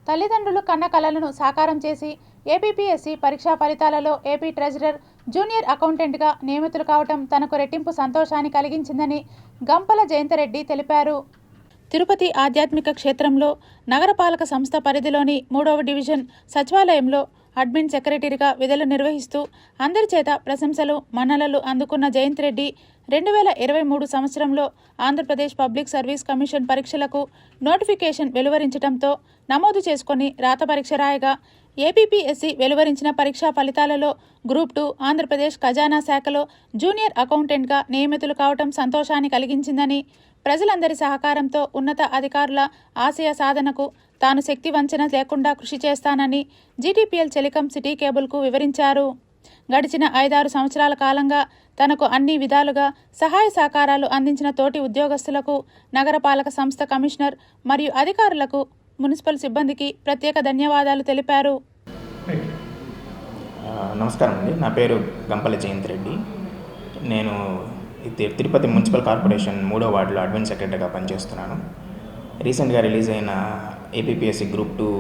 తల్లిదండ్రులు కన్న కలలను సాకారం చేసి ఏపీపీఎస్సీ పరీక్షా ఫలితాలలో ఏపీ ట్రెజరర్, జూనియర్ అకౌంటెంట్గా నియమితులు కావటం తనకు రెట్టింపు సంతోషాన్ని కలిగించిందని గంపల జయంతరెడ్డి తెలిపారు. తిరుపతి ఆధ్యాత్మిక క్షేత్రంలో నగరపాలక సంస్థ పరిధిలోని 3వ డివిజన్ సచివాలయంలో అడ్మిన్ సెక్రటరీగా విధులు నిర్వహిస్తూ అందరి చేత ప్రశంసలు, మన్ననలు అందుకున్న జయంతరెడ్డి 2023 సంవత్సరంలో ఆంధ్రప్రదేశ్ పబ్లిక్ సర్వీస్ కమిషన్ పరీక్షలకు నోటిఫికేషన్ వెలువరించడంతో నమోదు చేసుకుని రాత పరీక్ష రాయగా ఏపీపీఎస్సీ వెలువరించిన పరీక్షా ఫలితాలలో గ్రూప్ 2 ఆంధ్రప్రదేశ్ ఖజానా శాఖలో జూనియర్ అకౌంటెంట్గా నియమితులు కావటం సంతోషాన్ని కలిగించిందని, ప్రజలందరి సహకారంతో ఉన్నత అధికారుల ఆశయ సాధనకు తాను శక్తి వంచన లేకుండా కృషి చేస్తానని జీటీపీఎల్ టెలికాం సిటీ కేబుల్కు వివరించారు. గడిచిన 5-6 సంవత్సరాల కాలంగా తనకు అన్ని విధాలుగా సహాయ సహకారాలు అందించిన తోటి ఉద్యోగస్తులకు, నగరపాలక సంస్థ కమిషనర్ మరియు అధికారులకు, మున్సిపల్ సిబ్బందికి ప్రత్యేక ధన్యవాదాలు తెలిపారు. నమస్కారం అండి. నా పేరు గంపల జయంతరెడ్డి. నేను తిరుపతి మున్సిపల్ కార్పొరేషన్ 3వ వార్డులో అడ్మిన్ సెక్రటరీగా పనిచేస్తున్నాను. రీసెంట్గా రిలీజ్ అయిన ఏపీపీఎస్సీ గ్రూప్ 2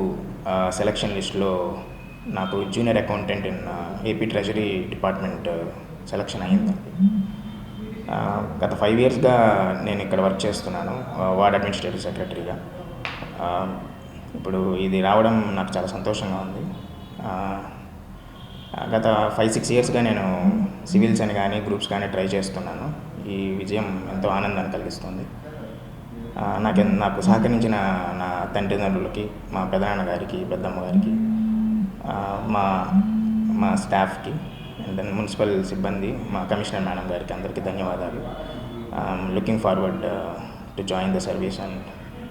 సెలక్షన్ లిస్టులో నాకు junior accountant in AP treasury department selection అయ్యిందండి. గత 5 ఇయర్స్గా నేను ఇక్కడ వర్క్ చేస్తున్నాను వార్డ్ అడ్మినిస్ట్రేటివ్ సెక్రటరీగా. ఇప్పుడు ఇది రావడం నాకు చాలా సంతోషంగా ఉంది. గత 5-6 ఇయర్స్గా నేను సివిల్స్ అని కానీ గ్రూప్స్ కానీ ట్రై చేస్తున్నాను. ఈ విజయం ఎంతో ఆనందాన్ని కలిగిస్తుంది. నాకు సహకరించిన నా తండ్రిదండ్రులకి, మా పెదనాన్న గారికి, పెద్దమ్మ గారికి, మా స్టాఫ్కి, అండ్ దెన్ మున్సిపల్ సిబ్బంది, మా కమిషనర్ మేడం గారికి అందరికీ ధన్యవాదాలు. Looking forward to join the service and